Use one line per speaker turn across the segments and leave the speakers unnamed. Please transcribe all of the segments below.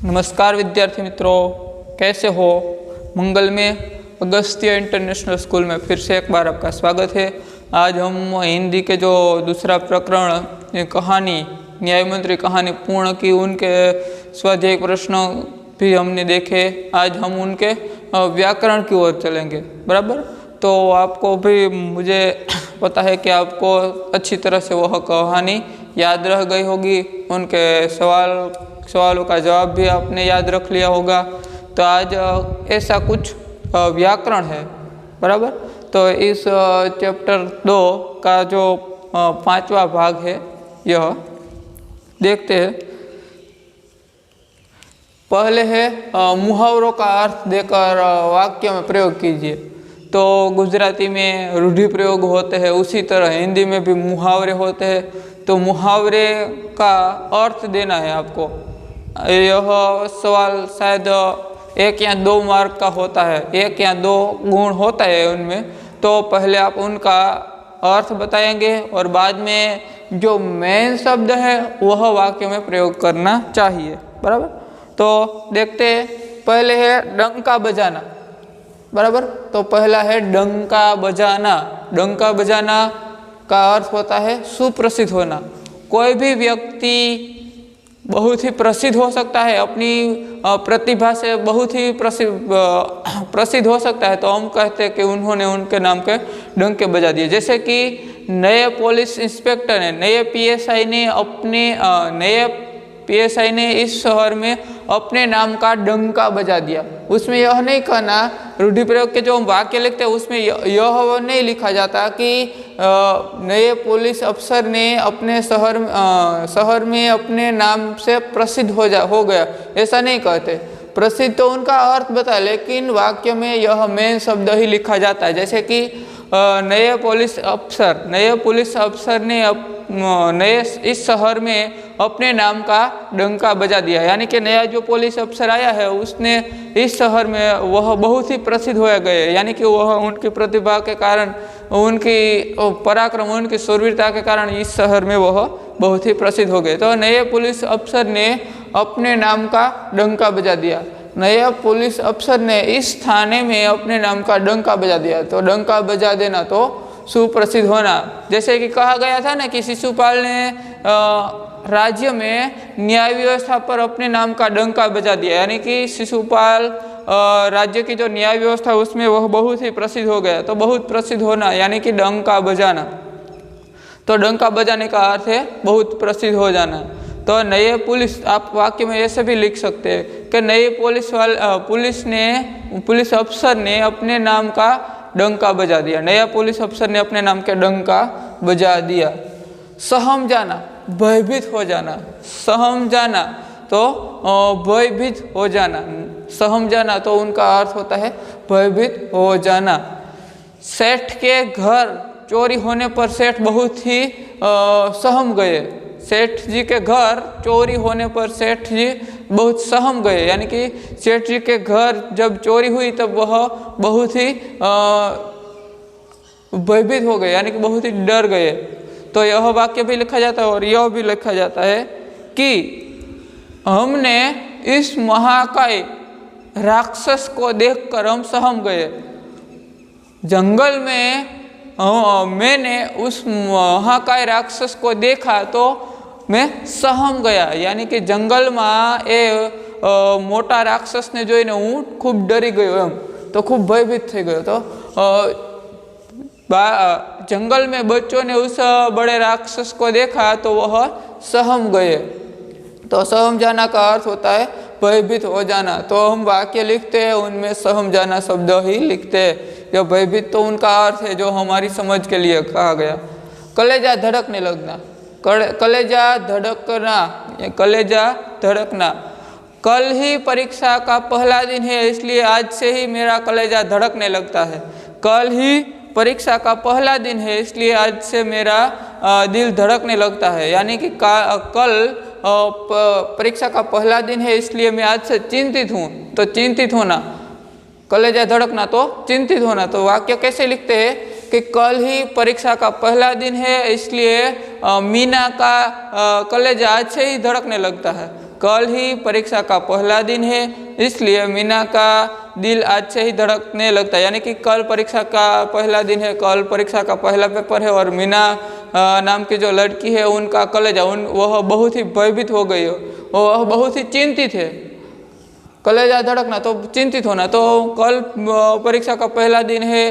नमस्कार विद्यार्थी मित्रों, कैसे हो? मंगल में अगस्त्य इंटरनेशनल स्कूल में फिर से एक बार आपका स्वागत है। आज हम हिंदी के जो दूसरा प्रकरण कहानी न्याय मंत्री कहानी पूर्ण की, उनके स्वाध्याय प्रश्न भी हमने देखे। आज हम उनके व्याकरण की ओर चलेंगे, बराबर। तो आपको भी, मुझे पता है कि आपको अच्छी तरह से वह कहानी याद रह गई होगी, उनके सवालों का जवाब भी आपने याद रख लिया होगा। तो आज ऐसा कुछ व्याकरण है, बराबर। तो इस चैप्टर 2 का जो 5वां भाग है, यह देखते हैं। पहले है मुहावरों का अर्थ देकर वाक्य में प्रयोग कीजिए। तो गुजराती में रूढ़ि प्रयोग होते हैं, उसी तरह हिंदी में भी मुहावरे होते हैं। तो मुहावरे का अर्थ देना है आपको। यह सवाल शायद 1 या 2 मार्क का होता है, 1 या 2 गुण होता है उनमें। तो पहले आप उनका अर्थ बताएंगे और बाद में जो मेन शब्द है वह वाक्य में प्रयोग करना चाहिए, बराबर। तो देखते हैं, पहले है डंका बजाना, बराबर। तो पहला है डंका बजाना। डंका बजाना का अर्थ होता है सुप्रसिद्ध होना। कोई भी व्यक्ति बहुत ही प्रसिद्ध हो सकता है, अपनी प्रतिभा से बहुत ही प्रसिद्ध हो सकता है। तो हम कहते हैं कि उन्होंने उनके नाम के डंके बजा दिए। जैसे कि नए पुलिस इंस्पेक्टर ने, नए पीएसआई ने इस शहर में अपने नाम का डंका बजा दिया। उसमें यह नहीं कहना, रूढ़ि प्रयोग के जो हम वाक्य लिखते हैं उसमें यह नहीं लिखा जाता कि नए पुलिस अफसर ने अपने शहर में अपने नाम से प्रसिद्ध हो गया, ऐसा नहीं कहते। प्रसिद्ध तो उनका अर्थ बताया, लेकिन वाक्य में यह मेन शब्द ही लिखा जाता है। जैसे कि नए पुलिस अफसर ने इस शहर में अपने नाम का डंका बजा दिया। यानी कि नया जो पुलिस अफसर आया है उसने इस शहर में वह बहुत ही प्रसिद्ध हो गए। यानी कि वह उनकी प्रतिभा के कारण, उनकी पराक्रम, उनकी शूरवीरता के कारण इस शहर में वह बहुत ही प्रसिद्ध हो गए। तो नए पुलिस अफसर ने अपने नाम का डंका बजा दिया। नया पुलिस अफसर ने इस थाने में अपने नाम का डंका बजा दिया। तो डंका बजा देना तो सुप्रसिद्ध होना। जैसे कि कहा गया था ना कि शिशुपाल ने राज्य में न्याय व्यवस्था पर अपने नाम का डंका बजा दिया। यानी कि शिशुपाल राज्य की जो न्याय व्यवस्था उसमें वह बहुत ही प्रसिद्ध हो गया। तो बहुत प्रसिद्ध होना यानी कि डंका बजाना। तो डंका बजाने का अर्थ है बहुत प्रसिद्ध हो जाना। तो नए पुलिस, आप वाक्य में ऐसे भी लिख सकते हैं कि नए पुलिस अफसर ने अपने नाम का डंका बजा दिया। नया पुलिस अफसर ने अपने नाम के डंका बजा दिया। सहम जाना, भयभीत हो जाना। सहम जाना तो भयभीत हो जाना। सहम जाना तो उनका अर्थ होता है भयभीत हो जाना। सेठ के घर चोरी होने पर सेठ बहुत ही सहम गए। सेठ जी के घर चोरी होने पर सेठ जी बहुत सहम गए। यानी कि सेठ जी के घर जब चोरी हुई तब वह बहुत ही भयभीत हो गए, यानी कि बहुत ही डर गए। तो यह वाक्य भी लिखा जाता है और यह भी लिखा जाता है कि हमने इस महाकाय राक्षस को देखकर हम सहम गए। जंगल में मैंने उस महाकाय राक्षस को देखा तो मैं सहम गया। यानी कि जंगल में मोटा राक्षस ने જોઈને હું ખૂબ ડરી ગયો એમ, તો ખૂબ ભયભીત થઈ ગયો। તો जंगल में बच्चों ने उस बड़े राक्षस को देखा तो वह सहम गए। तो सहम जाना का अर्थ होता है भयभीत हो जाना। तो हम वाक्य लिखते हैं उनमें सहम जाना शब्द ही लिखते हैं। यह भयभीत तो उनका अर्थ है जो हमारी समझ के लिए कहा गया। कलेजा धड़कने लगना, कलेजा धड़कना। कल ही परीक्षा का पहला दिन है इसलिए आज से ही मेरा कलेजा धड़कने लगता है। कल ही परीक्षा का पहला दिन है इसलिए आज से मेरा दिल धड़कने लगता है। यानी कि कल परीक्षा का पहला दिन है इसलिए मैं आज से चिंतित हूँ। तो चिंतित होना, कलेजा धड़कना तो चिंतित होना। तो वाक्य कैसे लिखते हैं कि कल ही परीक्षा का पहला दिन है इसलिए मीना का कलेजा आज से ही धड़कने लगता है। कल ही परीक्षा का पहला दिन है, इसलिए मीना का दिल आज से ही धड़कने लगता है। यानी कि कल परीक्षा का पहला दिन है, कल परीक्षा का पहला पेपर है और मीना नाम की जो लड़की है उनका कलेजा वह बहुत ही भयभीत हो गई, वह बहुत ही चिंतित है। कलेजा धड़कना तो चिंतित होना, तो कल परीक्षा का पहला दिन है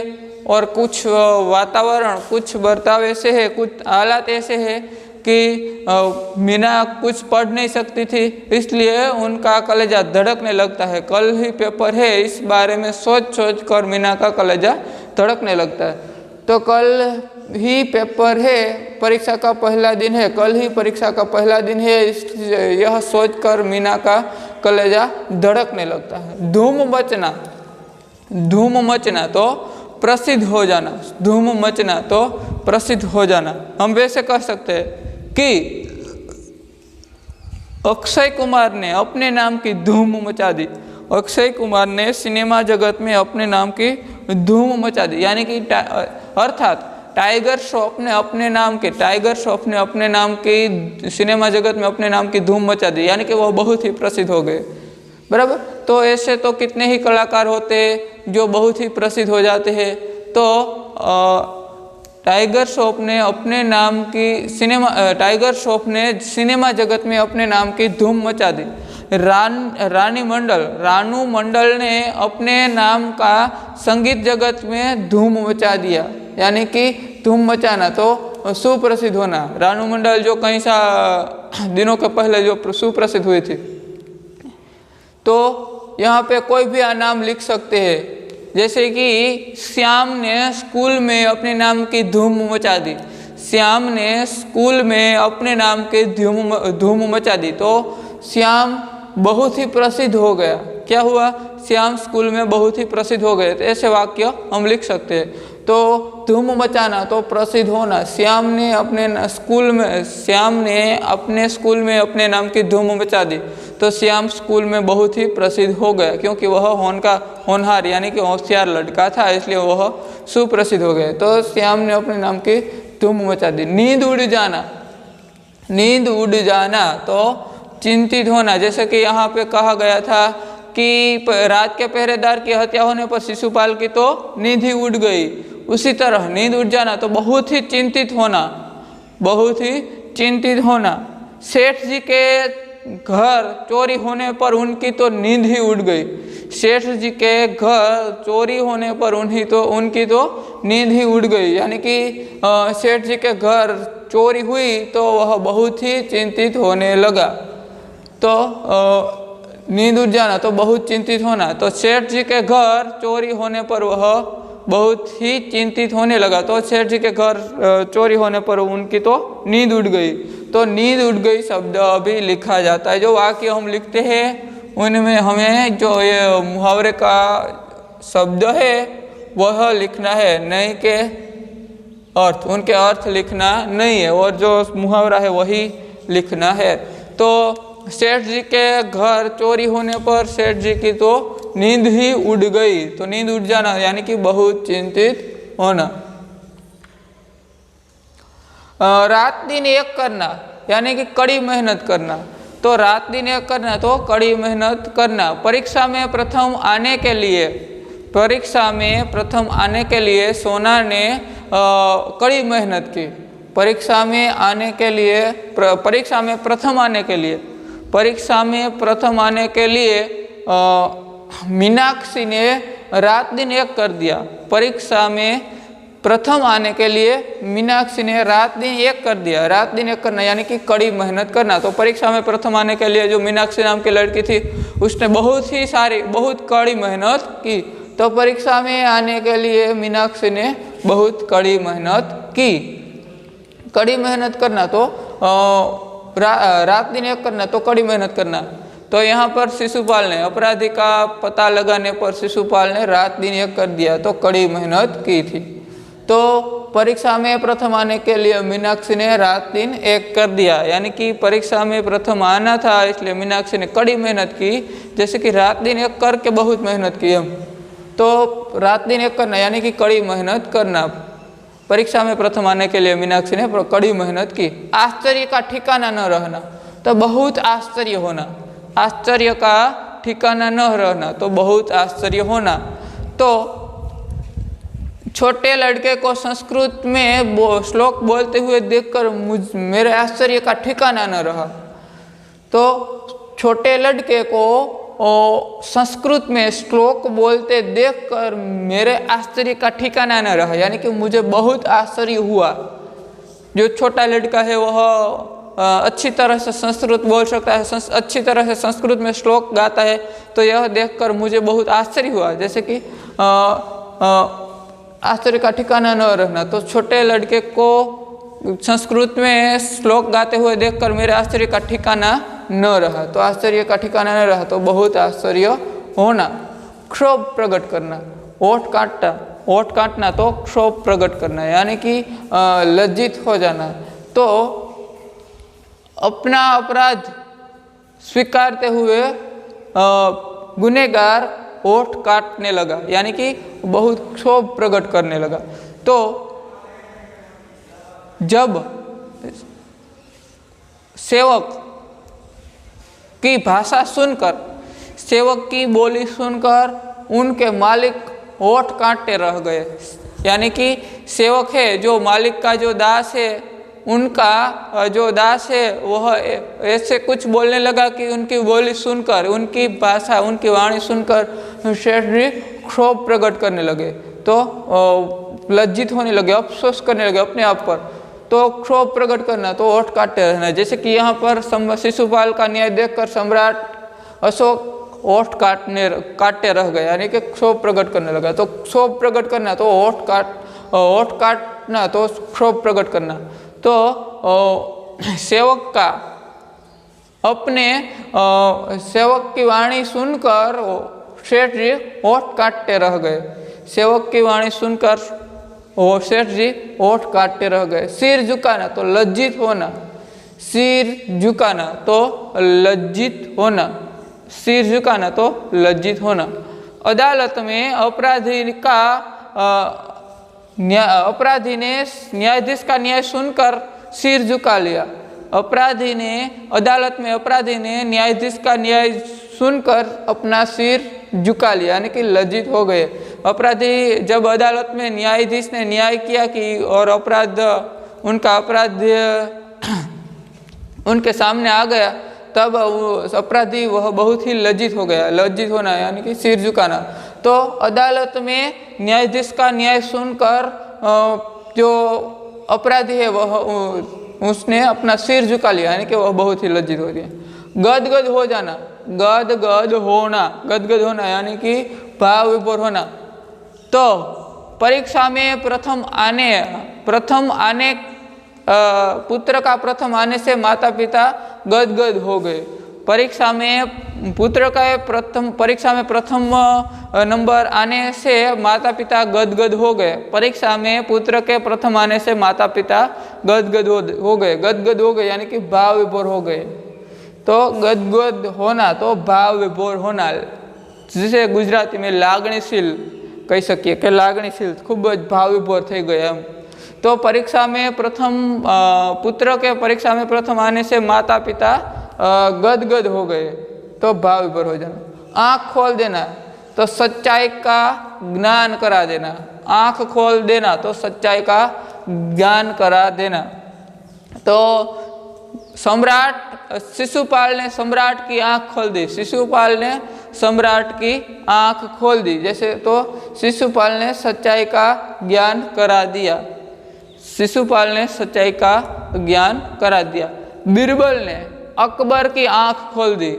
और कुछ वातावरण, कुछ बर्ताव ऐसे है, कुछ हालात ऐसे है कि मीना कुछ पढ़ नहीं सकती थी, इसलिए उनका कलेजा धड़कने लगता है। कल ही पेपर है, इस बारे में सोच कर मीना का कलेजा धड़कने लगता है। तो कल ही पेपर है, परीक्षा का पहला दिन है, कल ही परीक्षा का पहला दिन है, यह सोचकर मीना का कलेजा धड़कने लगता है। धूम मचना तो प्रसिद्ध हो जाना, धूम मचना तो प्रसिद्ध हो जाना। हम वैसे कह सकते हैं कि अक्षय कुमार ने अपने नाम की धूम मचा दी। अक्षय कुमार ने सिनेमा जगत में अपने नाम की धूम मचा दी, यानी कि अर्थात टाइगर श्रॉफ ने अपने नाम की सिनेमा जगत में अपने नाम की धूम मचा दी, यानी कि वह बहुत ही प्रसिद्ध हो गए। बराबर। तो ऐसे तो कितने ही कलाकार होते हैं जो बहुत ही प्रसिद्ध हो जाते हैं। तो टाइगर श्रॉफ ने सिनेमा जगत में अपने नाम की धूम मचा दी। रानू मंडल ने अपने नाम का संगीत जगत में धूम मचा दिया, यानी कि धूम मचाना तो सुप्रसिद्ध होना। रानू मंडल जो कई सा दिनों के पहले जो सुप्रसिद्ध हुई थी। तो यहाँ पे कोई भी नाम लिख सकते हैं, जैसे कि श्याम ने स्कूल में अपने नाम की धूम मचा दी। श्याम ने स्कूल में अपने नाम की धूम मचा दी, तो श्याम बहुत ही प्रसिद्ध हो गया। क्या हुआ? श्याम स्कूल में बहुत ही प्रसिद्ध हो गए। तो ऐसे वाक्य हम लिख सकते हैं। तो धूम मचाना तो प्रसिद्ध होना। श्याम ने अपने स्कूल में अपने नाम की धूम मचा दी, तो श्याम स्कूल में बहुत ही प्रसिद्ध हो गया, क्योंकि वह होनहार यानी कि होशियार लड़का था, इसलिए वह सुप्रसिद्ध हो गए। तो श्याम ने अपने नाम की धूम मचा दी। नींद उड़ जाना तो चिंतित होना। जैसे कि यहाँ पे कहा गया था कि रात के पहरेदार की हत्या होने पर शिशुपाल की तो नींद ही उड़ गई, उसी तरह नींद उड़ जाना तो बहुत ही चिंतित होना। सेठ जी के घर चोरी होने पर उनकी तो नींद ही उड़ गई। सेठ जी के घर चोरी होने पर उनकी तो नींद ही उड़ गई, यानी कि सेठ जी के घर चोरी हुई तो वह बहुत ही चिंतित होने लगा। तो नींद उड़ जाना तो बहुत चिंतित होना। तो सेठ जी के घर चोरी होने पर वह बहुत ही चिंतित होने लगा। तो सेठ जी के घर चोरी होने पर उनकी तो नींद उड़ गई। तो नींद उड़ गई शब्द अभी लिखा जाता है। जो वाक्य हम लिखते हैं उनमें हमें जो ये मुहावरे का शब्द है वह लिखना है, नहीं के अर्थ, उनके अर्थ लिखना नहीं है, और जो मुहावरा है वही लिखना है। तो सेठ जी के घर चोरी होने पर सेठ जी की तो नींद ही उड़ गई। तो नींद उड़ जाना यानी कि बहुत चिंतित होना। रात दिन एक करना यानी कि कड़ी मेहनत करना। तो रात दिन एक करना तो कड़ी मेहनत करना। परीक्षा में प्रथम आने के लिए सोना ने कड़ी मेहनत की। परीक्षा में प्रथम आने के लिए मीनाक्षी ने रात दिन एक कर दिया। परीक्षा में प्रथम आने के लिए मीनाक्षी ने रात दिन एक कर दिया। रात दिन एक करना यानी कि कड़ी मेहनत करना। तो परीक्षा में प्रथम आने के लिए जो मीनाक्षी नाम की लड़की थी उसने बहुत कड़ी मेहनत की। तो परीक्षा में आने के लिए मीनाक्षी ने बहुत कड़ी मेहनत की। कड़ी मेहनत करना तो रात दिन एक करना तो कड़ी मेहनत करना। तो यहाँ पर शिशुपाल ने अपराधी का पता लगाने पर शिशुपाल ने रात दिन एक कर दिया, तो कड़ी मेहनत की थी। तो परीक्षा में प्रथम आने के लिए मीनाक्षी ने रात दिन एक कर दिया, यानी कि परीक्षा में प्रथम आना था इसलिए मीनाक्षी ने कड़ी मेहनत की। जैसे कि रात दिन एक करके बहुत मेहनत की हम, तो रात दिन एक करना यानी कि कड़ी मेहनत करना। परीक्षा में प्रथम आने के लिए मीनाक्षी ने कड़ी मेहनत की। आश्चर्य का ठिकाना न रहना तो बहुत आश्चर्य होना। आश्चर्य का ठिकाना न रहना, तो बहुत आश्चर्य होना। तो छोटे लड़के को संस्कृत में श्लोक बोलते हुए देखकर मेरे आश्चर्य का ठिकाना न रहा। तो छोटे लड़के को संस्कृत में श्लोक बोलते देखकर मेरे आश्चर्य का ठिकाना न रहा, यानी कि मुझे बहुत आश्चर्य हुआ। जो छोटा लड़का है वह अच्छी तरह से संस्कृत बोल सकता है, अच्छी तरह से संस्कृत में श्लोक गाता है, तो यह देखकर मुझे बहुत आश्चर्य हुआ। जैसे कि आश्चर्य का ठिकाना न रहना, तो छोटे लड़के को संस्कृत में श्लोक गाते हुए देखकर मेरे आश्चर्य का ठिकाना न रहा। तो आश्चर्य का ठिकाना न रहा तो बहुत आश्चर्य होना। क्षोभ प्रकट करना, ओठ काटना तो क्षोभ प्रकट करना, यानी कि लज्जित हो जाना। तो अपना अपराध स्वीकारते हुए गुनहगार ओठ काटने लगा, यानी कि बहुत क्षोभ प्रकट करने लगा। तो जब सेवक की भाषा सुनकर, सेवक की बोली सुनकर उनके मालिक ओठ काटते रह गए, यानी कि सेवक है जो मालिक का जो दास है, उनका जो दास है वह ऐसे कुछ बोलने लगा कि उनकी बोली सुनकर, उनकी भाषा, उनकी वाणी सुनकर श्रेष्ठ जी क्षोभ प्रकट करने लगे। तो लज्जित होने लगे, अफसोस करने लगे अपने आप पर। तो क्षोभ प्रकट करना तो ओठ काटते रहना। जैसे कि यहाँ पर शिशुपाल का न्याय देखकर सम्राट अशोक ओठ काटते रह गए, यानी कि क्षोभ प्रकट करने लगा। तो क्षोभ प्रकट करना तो ओठ काटना तो क्षोभ प्रकट करना। तो सेवक का अपने सेवक की वाणी सुनकर सेठ जी ओठ काटते रह गए। सेवक की वाणी सुनकर सेठ जी ओठ काटते रह गए। सिर झुकाना तो लज्जित होना, सिर झुकाना तो लज्जित होना, सिर झुकाना तो लज्जित होना। अदालत में अपराधी ने न्यायाधीश का न्याय सुनकर सिर झुका लिया। अपराधी ने अदालत में अपराधी ने न्यायाधीश का न्याय सुनकर अपना सिर झुका लिया, यानी कि लज्जित हो गए। अपराधी जब अदालत में न्यायाधीश ने न्याय किया कि और उनका अपराध उनके सामने आ गया, तब अपराधी वह बहुत ही लज्जित हो गया। लज्जित होना यानी कि सिर झुकाना। तो अदालत में न्यायाधीश का न्याय सुनकर जो अपराधी है वह उसने अपना सिर झुका लिया, यानी कि वह बहुत ही लज्जित हो गया। गदगद हो जाना, गदगद होना यानी कि भाव विभोर होना। तो परीक्षा में प्रथम आने पुत्र का प्रथम आने से माता पिता गदगद हो गए। परीक्षा में प्रथम नंबर आने से माता पिता गदगद हो गए। परीक्षा में पुत्र के प्रथम आने से माता पिता गदगद हो गए यानी कि भाव विभोर हो गए। तो गदगद होना तो भाव विभोर होना, जिसे गुजराती में लागणीशील कही सकिए कि लागणीशील खूब ज भाव विभोर થઈ ગયા એમ। तो परीक्षा में पुत्र के परीक्षा में प्रथम आने से माता पिता गदगद हो गए, तो भाव विभोर हो जाना। आँख खोल देना तो सच्चाई का ज्ञान करा देना, आँख खोल देना तो सच्चाई का ज्ञान करा देना। तो शिशुपाल ने सम्राट की आँख खोल दी, शिशुपाल ने सम्राट की आँख खोल दी। जैसे तो शिशुपाल ने सच्चाई का ज्ञान करा दिया, शिशुपाल ने सच्चाई का ज्ञान करा दिया। बीरबल ने अकबर की आँख खोल दी।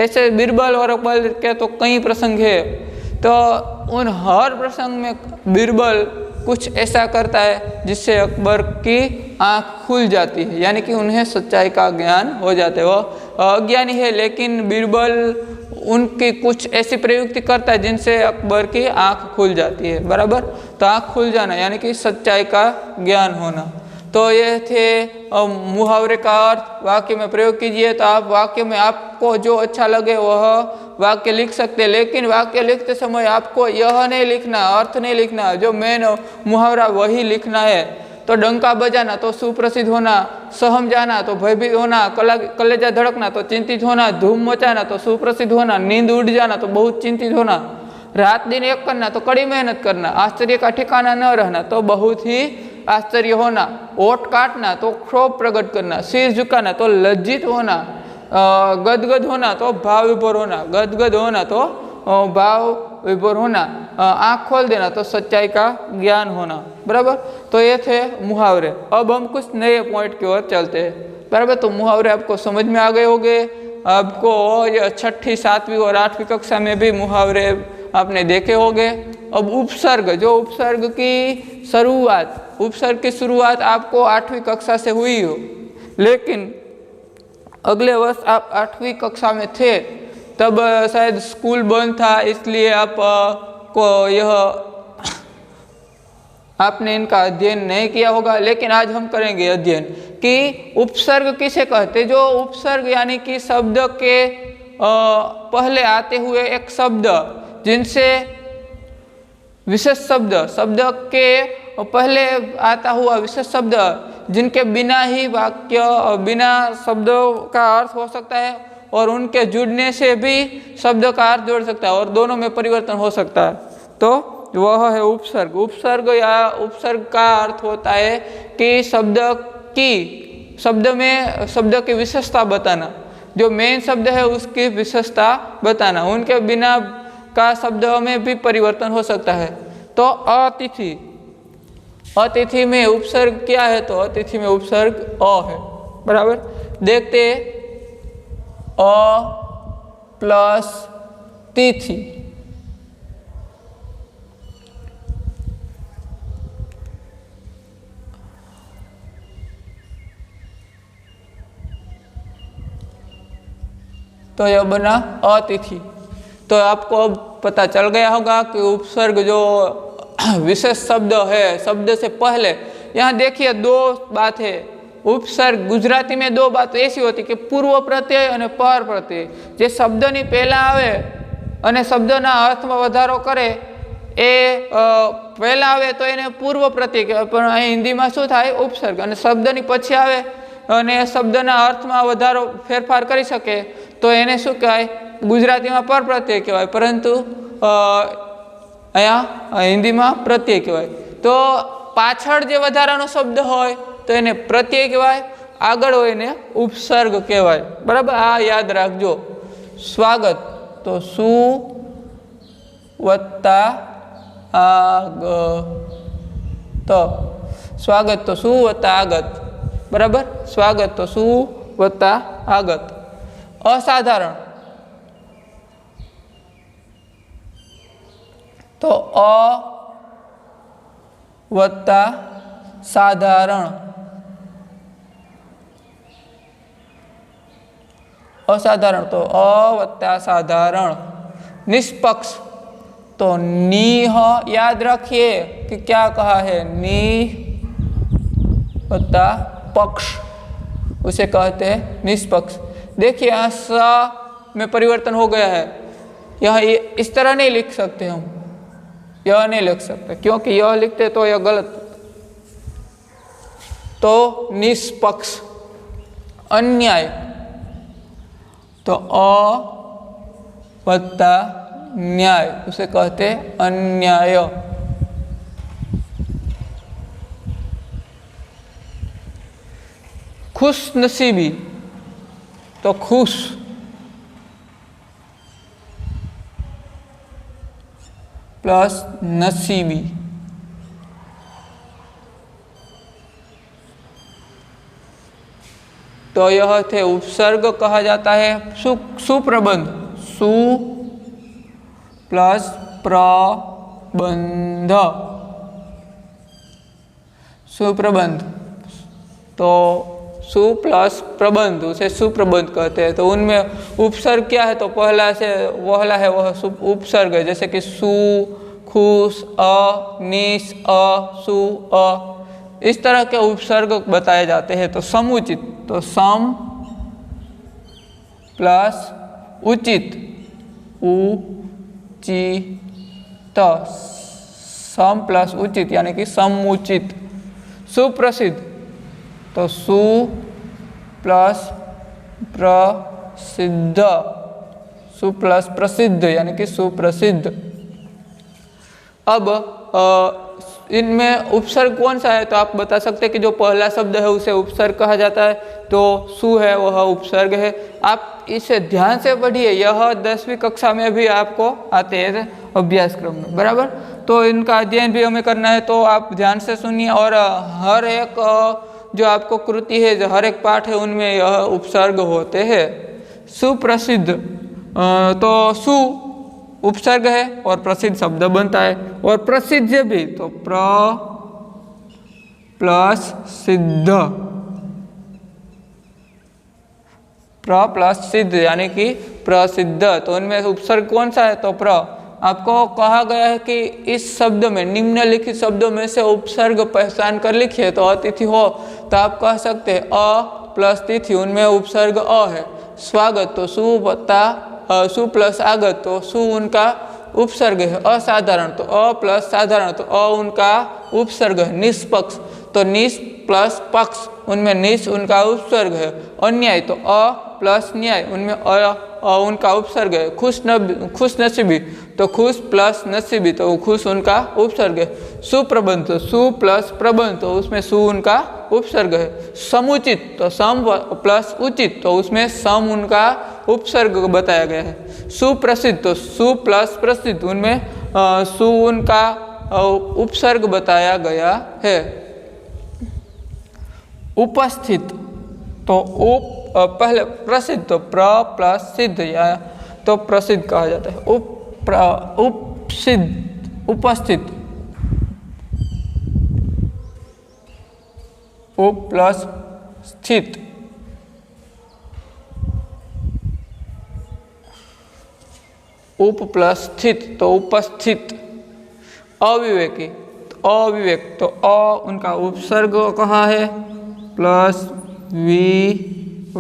ऐसे बीरबल और अकबर के तो कई प्रसंग है, तो उन हर प्रसंग में बीरबल कुछ ऐसा करता है जिससे अकबर की आँख खुल जाती है, यानी कि उन्हें सच्चाई का ज्ञान हो जाता है। वो अज्ञानी है लेकिन बीरबल उनकी कुछ ऐसी प्रयुक्ति करता है जिनसे अकबर की आँख खुल जाती है, बराबर। तो आँख खुल जाना यानी कि सच्चाई का ज्ञान होना। तो ये थे मुहावरे का अर्थ। वाक्य में प्रयोग कीजिए। तो आप वाक्य में आपको जो अच्छा लगे वह वाक्य लिख सकते हैं, लेकिन वाक्य लिखते समय आपको यह नहीं लिखना, अर्थ नहीं लिखना, जो मेन मुहावरा वही लिखना है। तो तो डंका बजाना, तो सुप्रसिद्ध होना, सहम जाना तो भयभीत होना, कलेजा धड़कना तो चिंतित होना, धूम मचाना तो सुप्रसिद्ध होना, नींद उड़ जाना तो बहुत चिंतित होना, रात दिन एक करना तो कड़ी मेहनत करना, आश्चर्य का ठिकाना न रहना तो बहुत ही आश्चर्य होना, ओठ काटना तो क्षोभ प्रकट करना, सिर झुकाना तो लज्जित होना, गदगद होना तो भाव विभोर होना, गदगद होना तो भाव विभोर होना, आँख खोल देना तो सच्चाई का ज्ञान होना। बराबर, तो ये थे मुहावरे। अब हम कुछ नए पॉइंट की ओर चलते हैं। बराबर, तो मुहावरे आपको समझ में आ गए होंगे। आपको ये 6ठी, 7वीं और 8वीं कक्षा में भी मुहावरे आपने देखे होंगे। अब उपसर्ग, जो उपसर्ग की शुरुआत आपको 8वीं कक्षा से हुई हो, लेकिन अगले वर्ष आप 8वीं कक्षा में थे, तब शायद स्कूल बंद था, इसलिए आपने इनका अध्ययन नहीं किया होगा। लेकिन आज हम करेंगे अध्ययन कि उपसर्ग किसे कहते। जो उपसर्ग यानी कि शब्द के पहले आते हुए एक शब्द, जिनसे विशेष शब्द के पहले आता हुआ विशेष शब्द, जिनके बिना ही वाक्य, बिना शब्दों का अर्थ हो सकता है और उनके जुड़ने से भी शब्द का अर्थ जोड़ सकता है और दोनों में परिवर्तन हो सकता है, तो वह है उपसर्ग। उपसर्ग का अर्थ होता है कि शब्द की विशेषता बताना, जो मेन शब्द है उसकी विशेषता बताना, उनके बिना का शब्द में भी परिवर्तन हो सकता है। तो अतिथि में उपसर्ग क्या है, तो अतिथि में उपसर्ग अ है। बराबर, देखते अ प्लस तिथि, तो यह बना अतिथि। तो आपको अब पता चल गया होगा कि उपसर्ग जो विशेष शब्द है, शब्द से पहले, यहाँ देखिए दो बात है। उपसर्ग गुजराती में दो बात ऐसी होती कि पूर्व प्रत्यय और पर प्रत्यय। जे शब्दनी पहला आवे અને શબ્દના અર્થમાં વધારો કરે એ પહેલા આવે તો એને પૂર્વ પ્રત્યય કહેવાય, પણ અહીં હિન્દીમાં શું થાય, ઉપસર્ગ, અને શબ્દની પછી આવે અને શબ્દના અર્થમાં વધારો ફેરફાર કરી શકે તો એને શું કહેવાય, ગુજરાતીમાં પર પ્રત્યય કહેવાય, પરંતુ અહીંયા હિન્દીમાં પ્રત્યય કહેવાય। તો પાછળ જે વધારાનો શબ્દ હોય તો એને પ્રત્યય કહેવાય, આગળ હોય એને ઉપસર્ગ કહેવાય। બરાબર, આ યાદ રાખજો। સ્વાગત तो सु वत्ता आगत, स्वागत तो सु वत्ता आगत। बराबर, स्वागत तो सु वत्ता आगत। असाधारण तो अ वत्ता साधारण। असाधारण तो अ वत्ता साधारण। निष्पक्ष तो नीह, याद रखिए कि क्या कहा है, नी वत्ता पक्ष, उसे कहते हैं निष्पक्ष। देखिए यहाँ स में परिवर्तन हो गया है, यह इस तरह नहीं लिख सकते हम, यह नहीं लिख सकते, क्योंकि यह लिखते तो यह गलत। तो निष्पक्ष। अन्याय तो अ वत्ता न्याय, उसे कहते अन्याय। खुश नसीबी तो खुश प्लस नसीबी। तो यह थे उपसर्ग, कहा जाता है सुप्रबंध, सु प्लस प्रबंध, सुप्रबंध। तो सु प्लस प्रबंध, उसे सुप्रबंध कहते हैं। तो उनमें उपसर्ग क्या है, तो पहला है वह उपसर्ग है, जैसे कि सु, खुश, अ, निस, अ, सु, अ, इस तरह के उपसर्ग बताए जाते हैं। तो समुचित तो सम प्लस उचित, उचित, सम प्लस उचित यानी कि समुचित। सुप्रसिद्ध, तो सु प्लस प्रसिद्ध, सु प्लस प्रसिद्ध यानी कि सुप्रसिद्ध। अब इनमें उपसर्ग कौन सा है, तो आप बता सकते हैं कि जो पहला शब्द है उसे उपसर्ग कहा जाता है, तो सु है वह उपसर्ग है। आप इसे ध्यान से पढ़िए, यह 10वीं कक्षा में भी आपको आते हैं अभ्यासक्रम में, बराबर। तो इनका अध्ययन भी हमें करना है, तो आप ध्यान से सुनिए। और हर एक जो आपको कृति है, जो हर एक पाठ है, उनमें यह उपसर्ग होते हैं। सुप्रसिद्ध, तो सु उपसर्ग है और प्रसिद्ध शब्द बनता है। और प्रसिद्ध भी, तो प्र प्लस सिद्ध, प्र प्लस सिद्ध यानी कि प्रसिद्ध। तो उनमें उपसर्ग कौन सा है, तो प्र। आपको कहा गया है कि इस शब्द में, निम्नलिखित शब्दों में से उपसर्ग पहचान कर लिखिए। तो अतिथि हो तो आप कह सकते हैं अ प्लस तिथि, उनमें उपसर्ग अ है। स्वागत, तो सु प्लस आगत, तो सु उनका उपसर्ग है। असाधारण, तो अ प्लस साधारण, तो अ उनका उपसर्ग है। निष्पक्ष, तो निष प्लस पक्ष, उनमें निष उनका उपसर्ग है। अन्याय, तो अ प्लस न्याय, उनमें अ उनका उपसर्ग है। खुश नसीबी, तो खुश प्लस नसीबी, तो खुश उनका उपसर्ग है। सुप्रबंध, तो सु प्लस प्रबंध, तो उसमें सु उनका उपसर्ग है। समुचित, तो सम प्लस उचित, तो उसमें सम उनका उपसर्ग बताया गया है। सुप्रसिद्ध, तो सु प्लस प्रसिद्ध, उनमें सु उनका उपसर्ग बताया गया है। उपस्थित, तो पहले प्रसिद्ध, तो प्र प्लस सिद्ध, या तो प्रसिद्ध कहा जाता है। उपसिद्ध, उपस्थित, उप प्लस स्थित, उप प्लस स्थित, तो उपस्थित। अविवेकी, तो अविवेक, तो अ उनका उपसर्ग कहा है प्लस विवेक।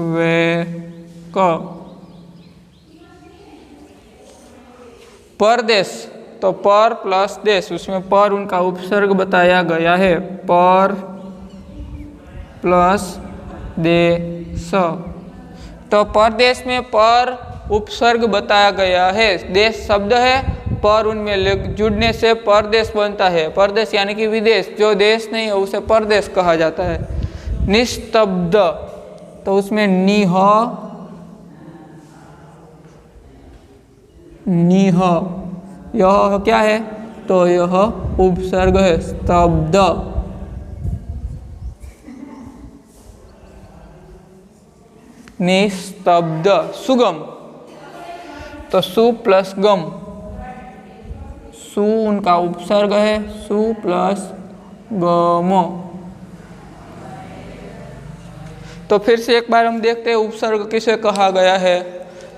परदेश, तो पर प्लस देश, उसमें पर उनका उपसर्ग बताया गया है। पर प्लस देश, तो परदेश में पर उपसर्ग बताया गया है। देश शब्द है, पर उनमें जुड़ने से परदेश बनता है। परदेश यानी कि विदेश, जो देश नहीं है उसे परदेश कहा जाता है। निस्तब्ध, तो उसमें निह यह क्या है, तो यह उपसर्ग है। स्तब्ध, निस्तब्ध। सुगम, तो सु प्लस गम, सु उनका उपसर्ग है। सु प्लस गम। तो फिर से एक बार हम देखते हैं उपसर्ग किसे कहा गया है।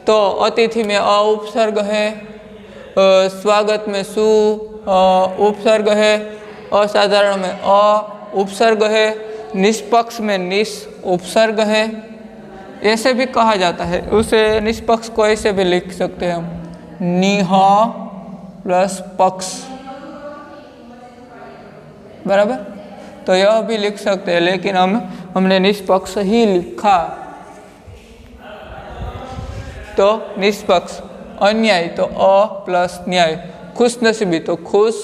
तो अतिथि में अ उपसर्ग है, स्वागत में सु उपसर्ग है, असाधारण में अ उपसर्ग है, निष्पक्ष में निष उपसर्ग है। ऐसे भी कहा जाता है, उसे निष्पक्ष को ऐसे भी लिख सकते हैं हम, निह प्लस पक्ष, बराबर। तो यह भी लिख सकते हैं, लेकिन हमने निष्पक्ष ही लिखा, तो निष्पक्ष। अन्याय, तो अ प्लस न्याय। खुश नसीबी, तो खुश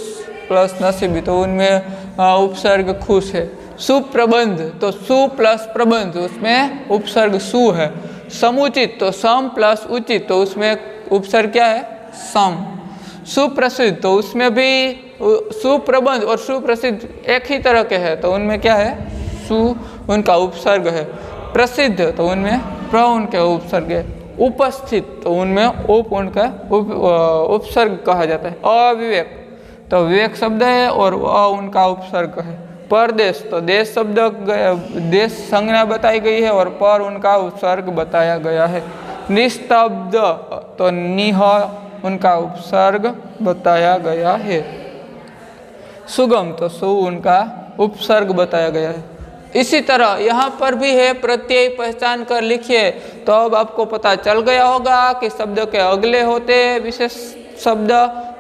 प्लस नसीबी, तो उनमें उपसर्ग खुश है। सुप्रबंध, तो सु प्लस प्रबंध, उसमें उपसर्ग सु है। समुचित, तो सम प्लस उचित, तो उसमें उपसर्ग क्या है, सम। सुप्रसिद्ध, तो उसमें भी सुप्रबंध और सुप्रसिद्ध एक ही तरह के हैं, तो उनमें क्या है, सु उनका उपसर्ग है। प्रसिद्ध, तो उनमें प्र उनके उपसर्ग है। उपस्थित, तो उनमें उप उनका उपसर्ग कहा जाता है। अविवेक, तो विवेक शब्द है और अ उनका उपसर्ग है। परदेश, तो देश शब्द, देश संज्ञा बताई गई है और पर उनका उपसर्ग बताया गया है। निस्तब्ध, तो निह उनका उपसर्ग बताया गया है। सुगम, तो सु उनका उपसर्ग बताया गया है। इसी तरह यहाँ पर भी है, प्रत्यय पहचान कर लिखिए। तो अब आपको पता चल गया होगा कि शब्द के अगले होते विशेष शब्द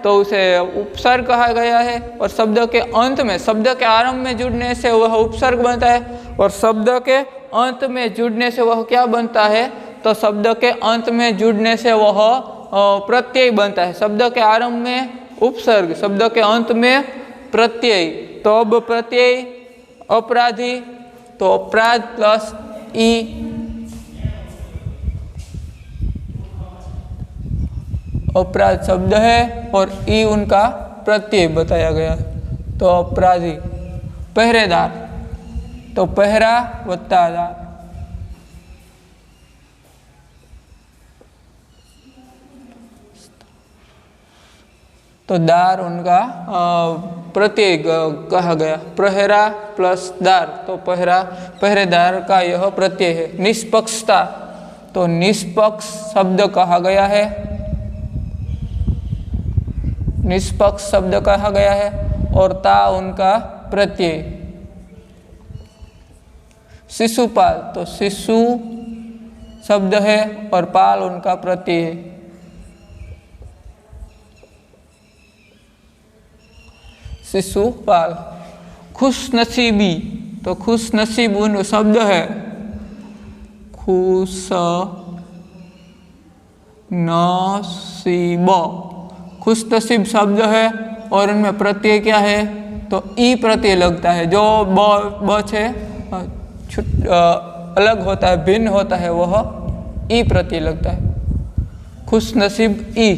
तो उसे उपसर्ग कहा गया है। और शब्द के अंत में, शब्द के आरंभ में जुड़ने से वह उपसर्ग बनता है, और शब्द के अंत में जुड़ने से वह क्या बनता है, तो शब्द के अंत में जुड़ने से वह प्रत्यय बनता है। शब्द के आरंभ में उपसर्ग, शब्द के अंत में प्रत्यय। तो अब प्रत्यय अपराधी, तो अपराध प्लस ई, अपराध शब्द है और ई उनका प्रत्यय बताया गया है। तो अपराधी। पहरेदार, तो पहरा वत्ता दार, तो दार उनका प्रत्यय कहा गया। पहरा प्लस दार, तो पहरा पहरेदार का यह प्रत्यय है। निष्पक्षता, तो निष्पक्ष शब्द कहा गया है, निष्पक्ष शब्द कहा गया है, और ता उनका प्रत्यय। शिशुपाल, तो शिशु शब्द है और पाल उनका प्रत्यय है। शिशुपाल। खुशनसीबी, तो खुशनसीब उन शब्द है, खुश नसीब, खुश नसीब शब्द है और उनमें प्रत्यय क्या है, तो ई प्रत्यय लगता है। जो ब से अलग होता है, भिन्न होता है, वह ई प्रत्यय लगता है। खुश नसीब ई,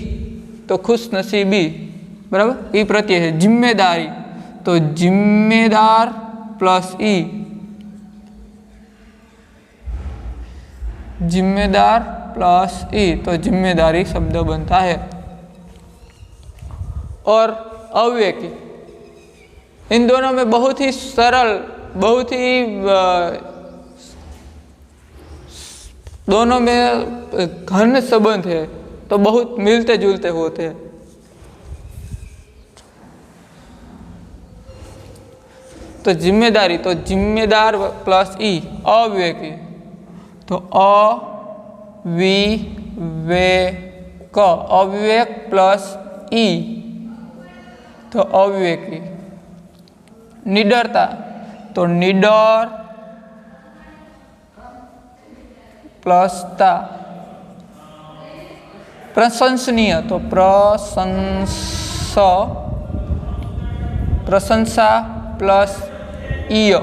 तो खुश नसीबी बराबर ई प्रत्यय है। जिम्मेदारी, तो जिम्मेदार प्लस ई, जिम्मेदार प्लस ई, तो जिम्मेदारी शब्द बनता है। और अव्ययी, इन दोनों में बहुत ही सरल, बहुत ही दोनों में घन संबंध है, तो बहुत मिलते जुलते होते हैं। तो जिम्मेदारी, तो जिम्मेदार प्लस ई, अव्ययी, तो अविवेक, अविवेक प्लस ई, तो अविवेकी। निडरता, तो निडर प्लस ता। प्रशंसनीय, तो प्रशंसा प्लस ईय,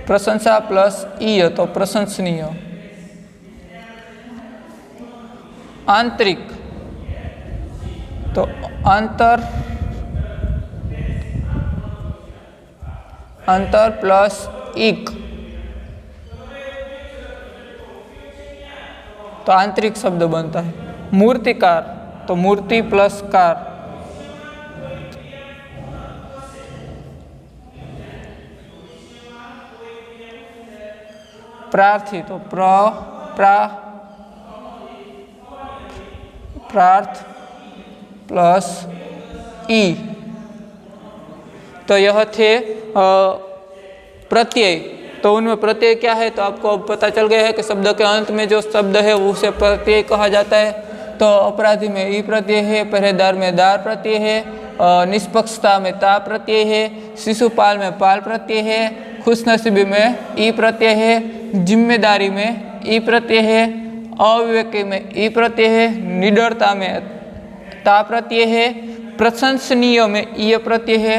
प्रशंसा प्लस ईय, तो प्रशंसनीय। आंतरिक, तो अंतर प्लस इक, तो आंतरिक शब्द बनता है। मूर्तिकार, तो मूर्ति प्लस कार, प्रार्थी, तो प्रार्थ प्लस ई। तो यह थे प्रत्यय। तो उनमें प्रत्यय क्या है, तो आपको पता चल गया है कि शब्द के अंत में जो शब्द है उसे प्रत्यय कहा जाता है। तो अपराधी में ई प्रत्यय है, पहरेदार में दार प्रत्यय है, निष्पक्षता में ता प्रत्यय है, शिशुपाल में पाल प्रत्यय है, खुशनसीबी में ई प्रत्यय है, जिम्मेदारी में ई प्रत्यय है, अविवेकी में ई प्रत्यय है, निडरता में ता प्रत्यय है, प्रशंसनीय में ई प्रत्यय है,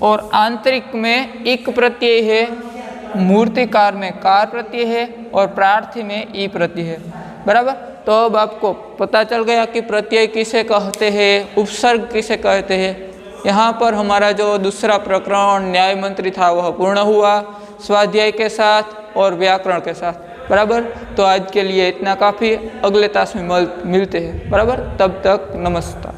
और आंतरिक में इक प्रत्यय है, मूर्तिकार में कार प्रत्यय है, और प्रार्थी में ई प्रत्यय है। बराबर। तो अब आपको पता चल गया कि प्रत्यय किसे कहते हैं, उपसर्ग किसे कहते हैं। यहाँ पर हमारा जो दूसरा प्रकरण न्याय मंत्री था वह पूर्ण हुआ, स्वाध्याय के साथ और व्याकरण के साथ। बराबर। तो आज के लिए इतना काफ़ी, अगले तास में मिलते हैं। बराबर। तब तक नमस्कार।